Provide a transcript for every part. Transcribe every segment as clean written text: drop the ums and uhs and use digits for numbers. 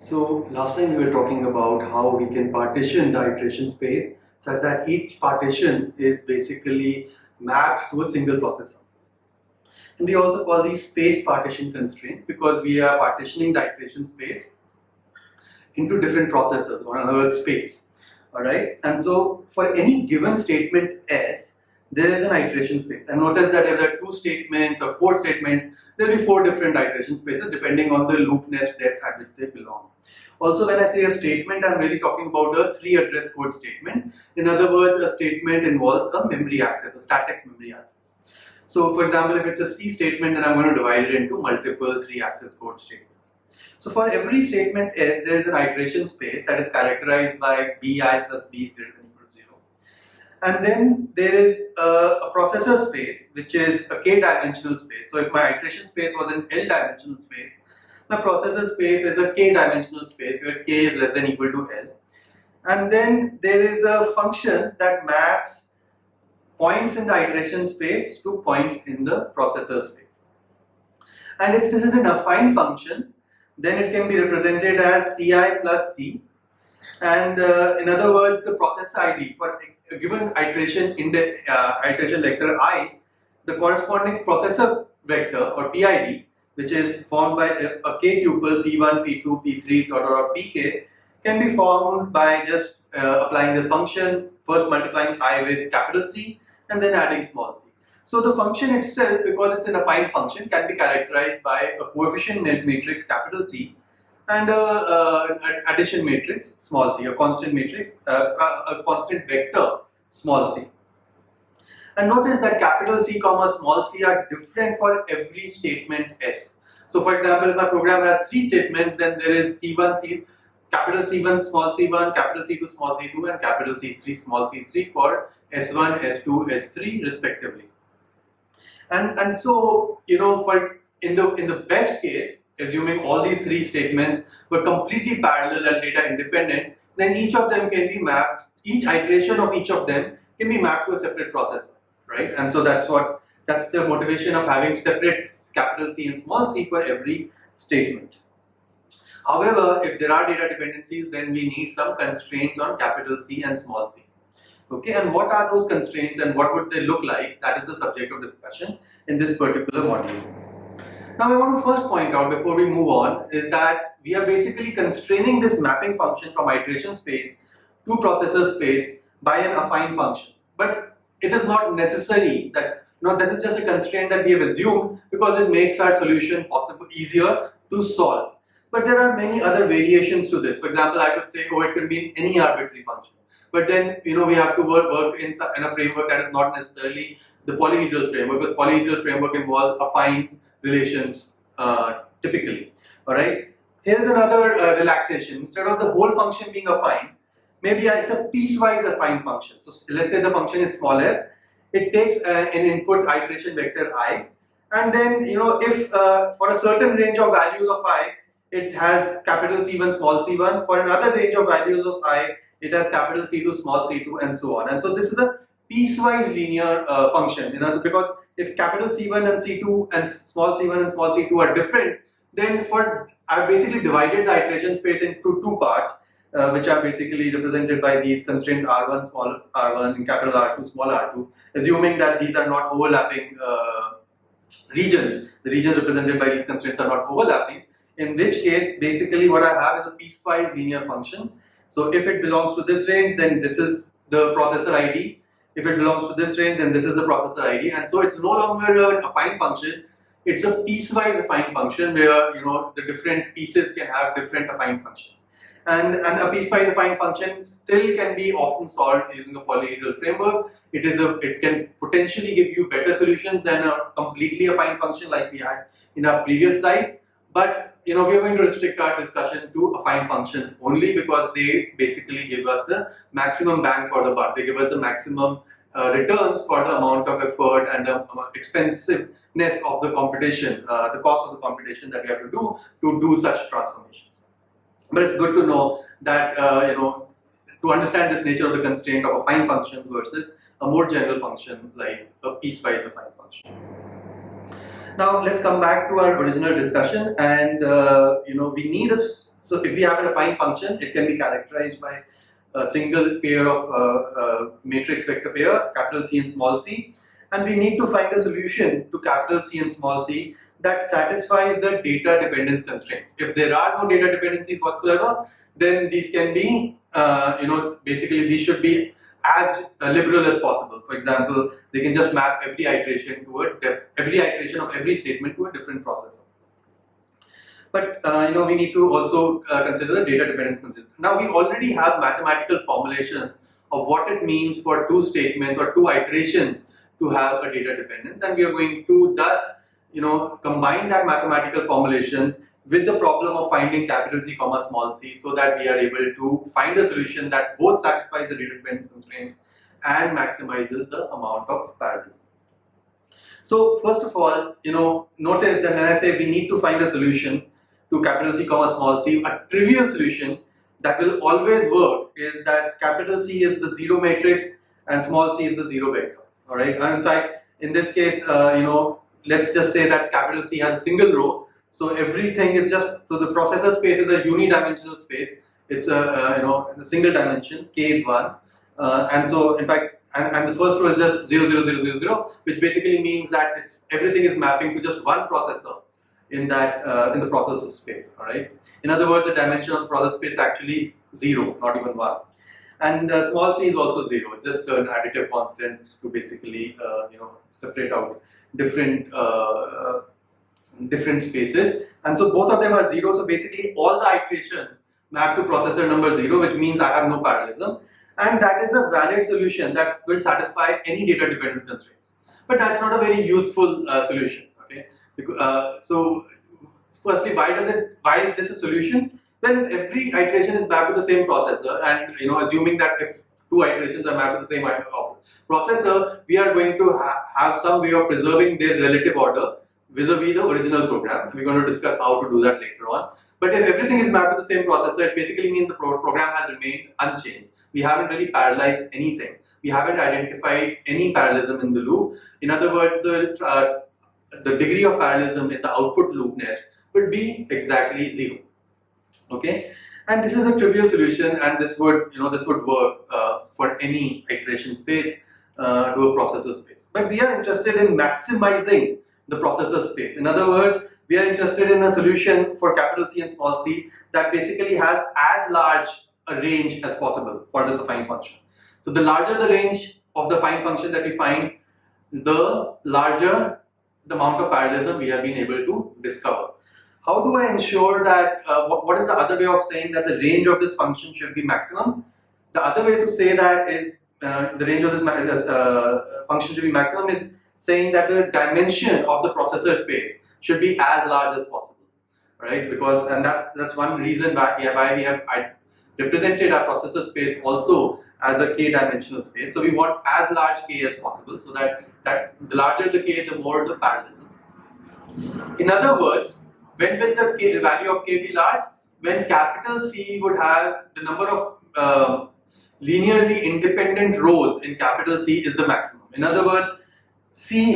So last time we were talking about how we can partition the iteration space such that each partition is basically mapped to a single processor. And we also call these space partition constraints because we are partitioning the iteration space into different processors, or in other words, space. Alright, and so for any given statement S, there is an iteration space. And notice that if there are 2 statements or 4 statements, there will be 4 different iteration spaces depending on the loop nest depth at which they belong. Also, when I say a statement, I'm really talking about a 3 address code statement. In other words, a statement involves a memory access, a static memory access. So for example, if it's a C statement, then I'm going to divide it into multiple 3 access code statements. So for every statement S, there is an iteration space that is characterized by bi plus b is greater than equal to 0. And then there is a processor space, which is a k-dimensional space. So if my iteration space was an L-dimensional space, my processor space is a k-dimensional space where k is less than or equal to L. And then there is a function that maps points in the iteration space to points in the processor space. And if this is an affine function, then it can be represented as Ci plus C. And in other words, the processor ID for a given iteration in the iteration vector I, the corresponding processor vector or PID, which is formed by a k tuple P1, P2, P3, or Pk, can be formed by just applying this function, first multiplying I with capital C and then adding small c. So the function itself, because it's an affine function, can be characterized by a coefficient matrix capital C and an addition matrix small c, a constant matrix, a constant vector small c. And notice that capital C comma small c are different for every statement S. So for example, if my program has 3 statements, then there is C1, capital C1 small c1, capital C2 small c2 and capital C3 small c3 for S1, S2, S3 respectively. And so, you know, for in the best case, assuming all these 3 statements were completely parallel and data independent, then each of them can be mapped, each iteration of each of them can be mapped to a separate processor, right? And so that's the motivation of having separate capital C and small c for every statement. However, if there are data dependencies, then we need some constraints on capital C and small c. Okay, and what are those constraints and what would they look like? That is the subject of discussion in this particular module. Now I want to first point out before we move on is that we are basically constraining this mapping function from iteration space to processor space by an affine function. But it is not necessary that, this is just a constraint that we have assumed because it makes our solution easier to solve. But there are many other variations to this. For example, I could say, it can be any arbitrary function. But then, we have to work in a framework that is not necessarily the polyhedral framework, because polyhedral framework involves affine relations typically. Alright. Here's another relaxation. Instead of the whole function being affine, maybe it's a piecewise affine function. So let's say the function is small f. It takes an input iteration vector I, and then if for a certain range of values of I, it has capital C1, small c1. For another range of values of I, it has capital C2, small c2, and so on. And so this is a piecewise linear function. Because if capital C1 and C2 and small c1 and small c2 are different, then I've basically divided the iteration space into 2 parts, which are basically represented by these constraints R1, small r1, and capital R2, small r2, assuming that these are not overlapping regions. The regions represented by these constraints are not overlapping. In which case, basically what I have is a piecewise linear function. So if it belongs to this range, then this is the processor ID. If it belongs to this range, then this is the processor ID. And so it's no longer an affine function. It's a piecewise affine function where the different pieces can have different affine functions. And a piecewise affine function still can be often solved using a polyhedral framework. It can potentially give you better solutions than a completely affine function like we had in our previous slide. But we are going to restrict our discussion to affine functions only because they basically give us the maximum bang for the buck. They give us the maximum returns for the amount of effort and the expensiveness of the computation, the cost of the computation that we have to do such transformations. But it's good to know that to understand this nature of the constraint of affine functions versus a more general function like a piecewise affine function. Now let's come back to our original discussion, and we need a, so if we have a affine function, it can be characterized by a single pair of matrix vector pairs, capital C and small c, and we need to find a solution to capital C and small c that satisfies the data dependence constraints. If there are no data dependencies whatsoever, then these can be, basically these should be as liberal as possible. For example, they can just map every iteration to every iteration of every statement to a different processor. But we need to also consider the data dependence constraints. Now we already have mathematical formulations of what it means for two statements or two iterations to have a data dependence, and we are going to thus combine that mathematical formulation with the problem of finding capital C comma small c, so that we are able to find a solution that both satisfies the data dependence constraints and maximizes the amount of parallelism. So first of all, notice that when I say we need to find a solution to capital C comma small c, a trivial solution that will always work is that capital C is the zero matrix and small c is the zero vector. All right, and in fact, in this case, let's just say that capital C has a single row. So everything is so the processor space is a unidimensional space. It's a single dimension. K is 1, and so in fact, and the first row is just 0, 0, 0, 0, 0, which basically means that everything is mapping to just one processor in that in the processor space. All right. In other words, the dimension of the processor space actually is 0, not even 1. And small c is also 0. It's just an additive constant to basically separate out different different spaces. And so both of them are 0. So basically all the iterations map to processor number 0, which means I have no parallelism. And that is a valid solution that will satisfy any data dependence constraints. But that's not a very useful solution. Okay. So firstly, why is this a solution? Well, if every iteration is mapped to the same processor, and assuming that if two iterations are mapped to the same processor, we are going to have some way of preserving their relative order vis-a-vis the original program. We're going to discuss how to do that later on. But if everything is mapped to the same processor, it basically means the program has remained unchanged. We haven't really parallelized anything. We haven't identified any parallelism in the loop. In other words, the degree of parallelism in the output loop nest would be exactly 0. Okay, and this is a trivial solution, and this would work for any iteration space to a processor space. But we are interested in maximizing the processor space. In other words, we are interested in a solution for capital C and small c that basically has as large a range as possible for this affine function. So the larger the range of the affine function that we find, the larger the amount of parallelism we have been able to discover. How do I ensure that, what is the other way of saying that the range of this function should be maximum? The other way to say that is, the range of this function should be maximum is saying that the dimension of the processor space should be as large as possible, right? Because, and that's one reason why we have represented our processor space also as a k-dimensional space. So we want as large k as possible, so that the larger the k, the more the parallelism. In other words, when will the value of k be large? When capital C would have the number of linearly independent rows in capital C is the maximum. In other words, C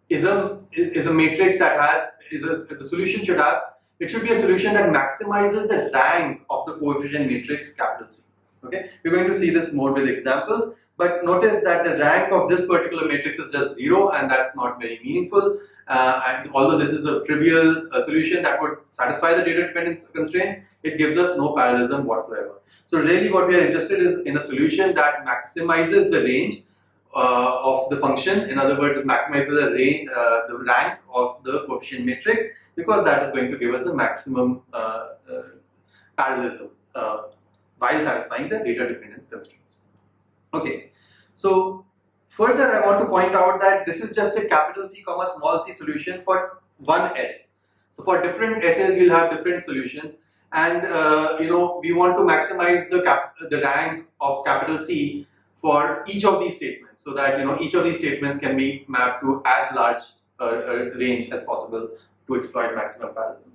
is a matrix that the solution should have. It should be a solution that maximizes the rank of the coefficient matrix capital C. Okay, we're going to see this more with examples. But notice that the rank of this particular matrix is just 0, and that's not very meaningful. And although this is a trivial solution that would satisfy the data dependence constraints, it gives us no parallelism whatsoever. So really what we are interested in a solution that maximizes the range of the function. In other words, it maximizes the rank of the coefficient matrix, because that is going to give us the maximum parallelism while satisfying the data dependence constraints. Okay, so further I want to point out that this is just a capital C comma small c solution for one S. So for different S's we'll have different solutions, and we want to maximize the rank of capital C for each of these statements, so that each of these statements can be mapped to as large a range as possible to exploit maximum parallelism.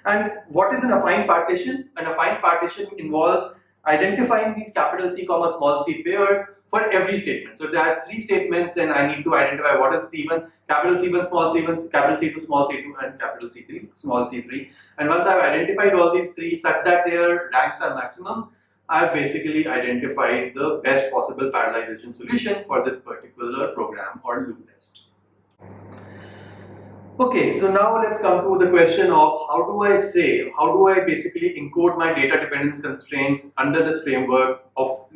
And what is an affine partition? An affine partition involves identifying these capital C comma small c pairs for every statement. So if there are 3 statements, then I need to identify what is C1, capital C1, small c1, capital C2, small c2, and capital C3, small c3. And once I've identified all these 3 such that their ranks are maximum, I've basically identified the best possible parallelization solution for this particular program or loop nest. Okay, so now let's come to the question of how do I basically encode my data dependence constraints under this framework of,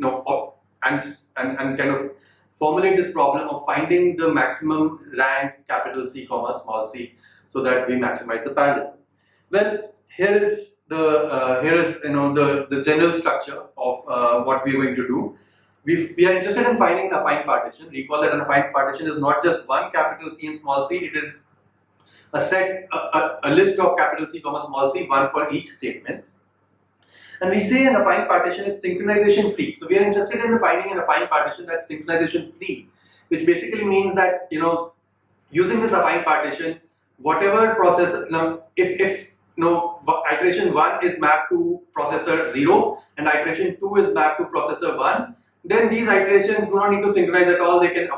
and kind of formulate this problem of finding the maximum rank capital C comma small c so that we maximize the parallelism. Well, here is the general structure of what we are going to do. We are interested in finding an affine partition. Recall that an affine partition is not just one capital C and small c, it is a list of capital C comma small c, one for each statement. And we say an affine partition is synchronization free. So we are interested in finding an affine partition that's synchronization free, which basically means that, using this affine partition, whatever process, if iteration 1 is mapped to processor 0 and iteration 2 is mapped to processor 1, then these iterations do not need to synchronize at all. They can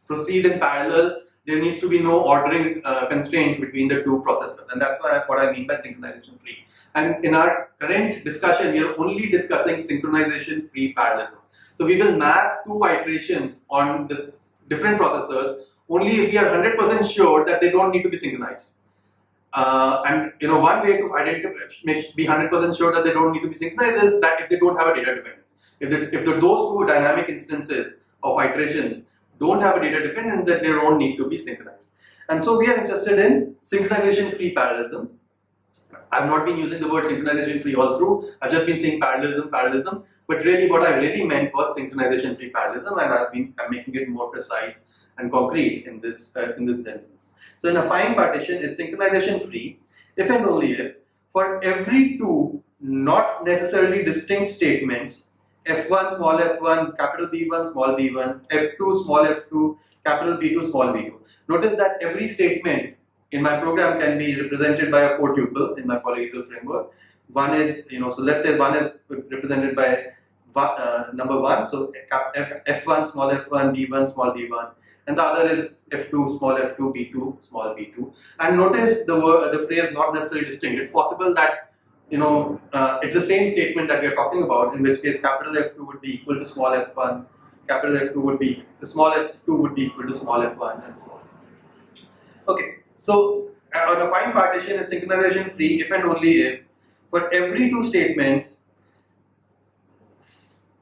proceed in parallel. There needs to be no ordering constraints between the 2 processors, and that's what I mean by synchronization free. And in our current discussion, we are only discussing synchronization free parallelism. So we will map 2 iterations on this different processors only if we are 100% sure that they don't need to be synchronized. And one way to be 100% sure that they don't need to be synchronized is that if they don't have a data dependence. If those 2 dynamic instances of iterations don't have a data dependence, that they don't need to be synchronized. And so we are interested in synchronization free parallelism. I've not been using the word synchronization free all through. I've just been saying parallelism, but really what I really meant was synchronization free parallelism, and I'm making it more precise and concrete in this sentence. So an affine partition is synchronization free if and only if for every 2 not necessarily distinct statements, f1 small f1, capital B1 small b1, f2 small f2, capital B2 small b2. Notice that every statement in my program can be represented by a 4 tuple in my polyhedral framework. One is, so let's say one is represented by number 1, so f1 small f1, b1 small b1, and the other is f2 small f2, b2 small b2. And notice the phrase not necessarily distinct. It's possible that it's the same statement that we are talking about, in which case capital F2 would be equal to small f1, capital F2 would be, small f2 would be equal to small f1, and so on. Okay, so an affine partition is synchronization free if and only if for every 2 statements,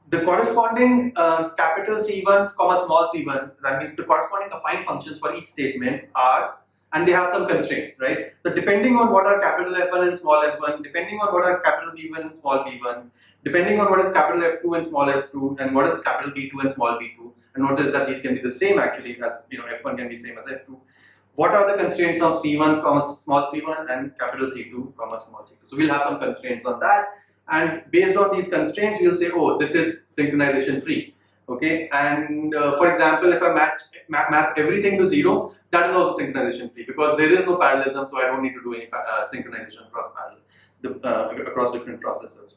the corresponding capital C1 comma small c1, that means the corresponding affine functions for each statement are, and they have some constraints, right? So depending on what are capital F1 and small f1, depending on what is capital B1 and small b1, depending on what is capital F2 and small f2, and what is capital B2 and small b2, and notice that these can be the same actually, as f1 can be same as f2. What are the constraints of C1 comma small c1 and capital C2 comma small c2? So we'll have some constraints on that, and based on these constraints, we'll say, oh, this is synchronization free. Okay, and for example, if I map everything to 0, that is also synchronization free because there is no parallelism, so I don't need to do any synchronization across different processors.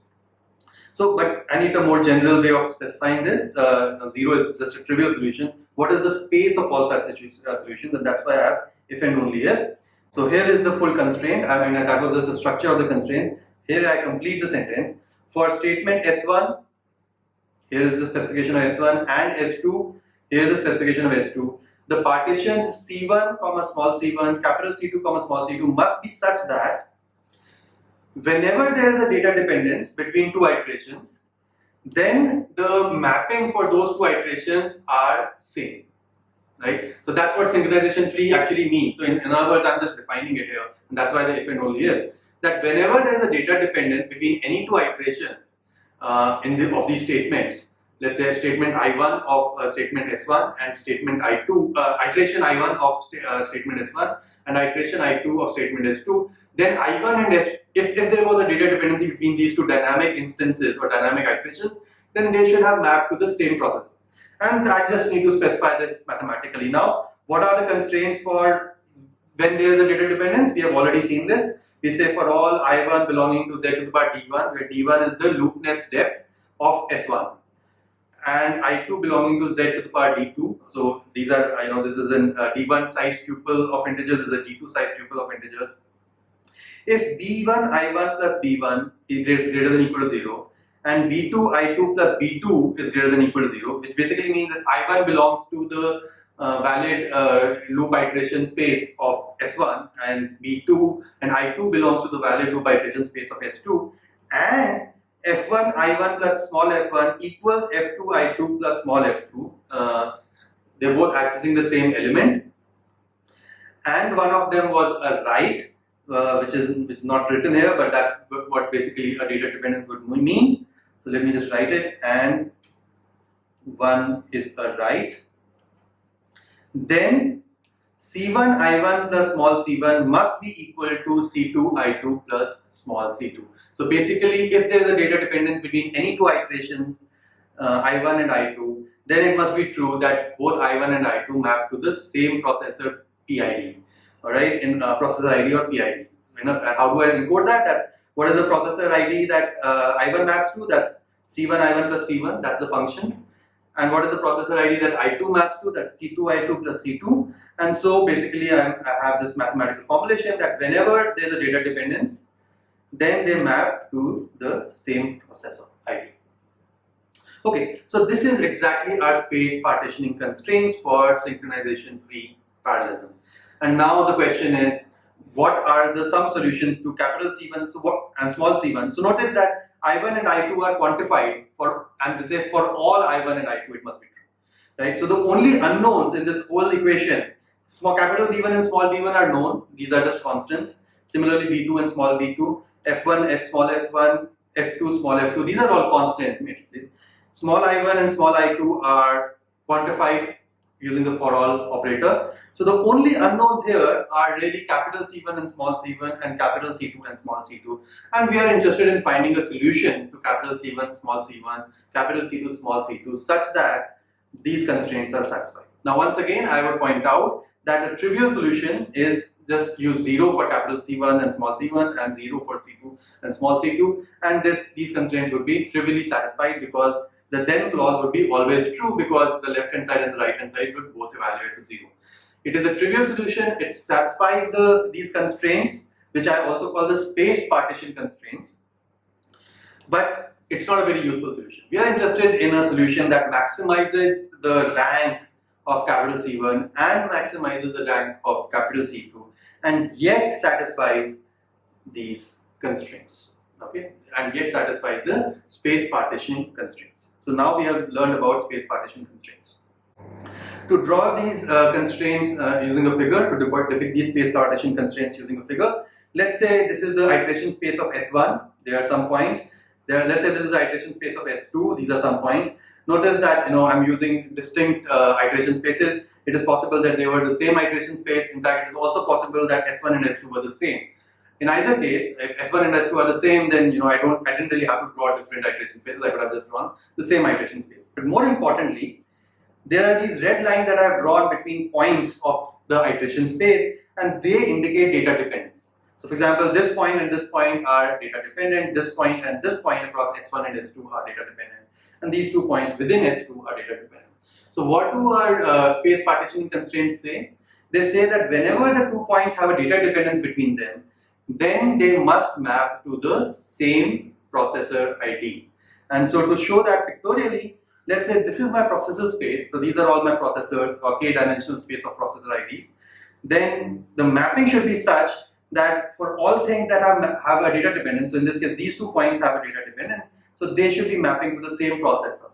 So, but I need a more general way of specifying this. 0 is just a trivial solution. What is the space of all such solutions? And that's why I have if and only if. So here is the full constraint. I mean, that was just the structure of the constraint. Here I complete the sentence. For statement S1, here is the specification of S1, and S2, here is the specification of S2. The partitions C1, small c1, capital C2, small c2 must be such that whenever there is a data dependence between 2 iterations, then the mapping for those 2 iterations are same, right? So that's what synchronization free actually means. So in other words, I'm just defining it here, and that's why the if and only if. That whenever there is a data dependence between any 2 iterations of these statements, let's say statement I1 of statement S1 and statement I2, iteration I1 of statement S1 and iteration I2 of statement S2, then I1 and S, if there was a data dependency between these 2 dynamic instances or dynamic iterations, then they should have mapped to the same processor. And I just need to specify this mathematically. Now, what are the constraints for when there is a data dependence? We have already seen this. We say for all I1 belonging to Z to the power D1, where D1 is the loop nest depth of S1. and I2 belonging to z to the power d2. So these are, this is an d1 size tuple of integers, this is a d2 size tuple of integers. If b1 I1 plus b1 is greater than or equal to 0, and b2 I2 plus b2 is greater than or equal to 0, which basically means if I1 belongs to the valid loop iteration space of S1, and B2 and I2 belongs to the valid loop iteration space of S2, and F1 I1 plus small f1 equals F2 I2 plus small f2, they're both accessing the same element, and one of them was a write, which is not written here, but that's what basically a data dependence would mean. So let me just write it, and one is a write. Then C1 I1 plus small c1 must be equal to C2 I2 plus small c2. So basically, if there is a data dependence between any two iterations, I1 and I2, then it must be true that both I1 and I2 map to the same processor PID, alright, in processor ID or PID. And how do I encode that? That's what is the processor ID that I1 maps to? That's C1 I1 plus C1, that's the function. And what is the processor ID that I2 maps to? That's C2 I2 plus C2. And so basically I have this mathematical formulation that whenever there's a data dependence, then they map to the same processor ID. Okay, so this is exactly our space partitioning constraints for synchronization free parallelism. And now the question is, what are the some solutions to capital C1 and small c1? So notice that I1 and I2 are quantified for, and they say for all I1 and I2 it must be true, right? So the only unknowns in this whole equation, small capital B1 and small b1 are known, these are just constants. Similarly b2 and small b2, f1, f small f1, f2, small f2, these are all constant matrices. Small I1 and small I2 are quantified using the for all operator. So the only unknowns here are really capital C1 and small c1 and capital C2 and small c2. And we are interested in finding a solution to capital C1, small c1, capital C2, small c2 such that these constraints are satisfied. Now once again I would point out that a trivial solution is just use 0 for capital C1 and small c1 and 0 for C2 and small c2, and these constraints would be trivially satisfied because the then clause would be always true because the left hand side and the right hand side would both evaluate to 0. It is a trivial solution, it satisfies these constraints, which I also call the space partition constraints, but it's not a very useful solution. We are interested in a solution that maximizes the rank of capital C1 and maximizes the rank of capital C2 and yet satisfies these constraints, okay, and yet satisfies the space partition constraints. So now we have learned about space partition constraints. To draw these constraints using a figure, to depict these space partition constraints using a figure, let's say this is the iteration space of S1, there are some points. Let's say this is the iteration space of S2, these are some points. Notice that I'm using distinct iteration spaces. It is possible that they were the same iteration space. In fact, it is also possible that S1 and S2 were the same. In either case, if S1 and S2 are the same, then I didn't really have to draw different iteration spaces. I could have just drawn the same iteration space. But more importantly, there are these red lines that I have drawn between points of the iteration space, and they indicate data dependence. So for example, this point and this point are data dependent, this point and this point across S1 and S2 are data dependent, and these 2 points within S2 are data dependent. So what do our space partitioning constraints say? They say that whenever the 2 points have a data dependence between them, then they must map to the same processor ID. And so to show that pictorially, let's say this is my processor space, so these are all my processors or k-dimensional space of processor IDs. Then the mapping should be such that for all things that have a data dependence, so in this case these 2 points have a data dependence, so they should be mapping to the same processor.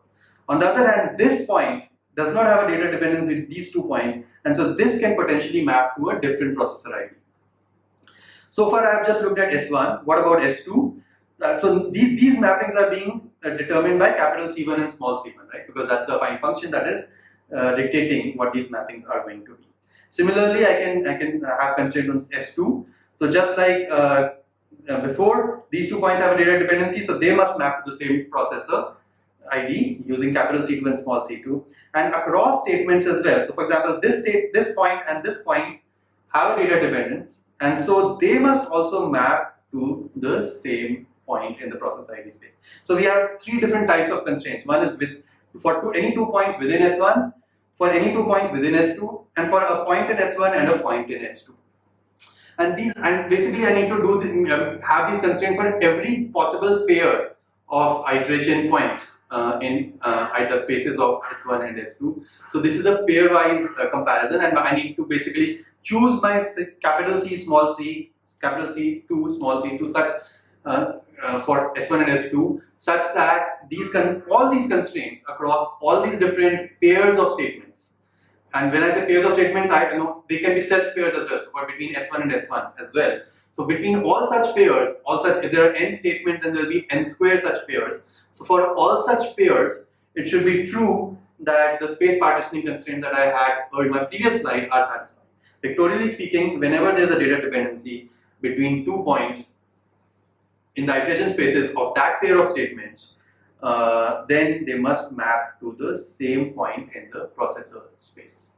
On the other hand, this point does not have a data dependence with these 2 points, and so this can potentially map to a different processor ID. So far I have just looked at S1, what about S2? So these mappings are being determined by capital C1 and small c1, right? Because that's the affine function that is dictating what these mappings are going to be. Similarly, I can have constraint on S2. So just like before, these 2 points have a data dependency, so they must map to the same processor ID using capital C2 and small c2, and across statements as well. So for example, this point and this point have a data dependence, and so they must also map to the same point in the process ID space. So we have 3 different types of constraints. One is any 2 points within S1, for any 2 points within S2, and for a point in S1 and a point in S2. And basically I need to have these constraints for every possible pair of iteration points in the spaces of S1 and S2. So this is a pairwise comparison, and I need to basically choose my capital C, small c, capital C2, small c2 such for S1 and S2, such that all these constraints across all these different pairs of statements. And when I say pairs of statements, I know they can be self pairs as well, so for between S1 and S1 as well. So between all such pairs, if there are n statements, then there will be n squared such pairs. So for all such pairs, it should be true that the space partitioning constraints that I had in my previous slide are satisfied. Pictorially speaking, whenever there is a data dependency between 2 points in the iteration spaces of that pair of statements, then they must map to the same point in the processor space.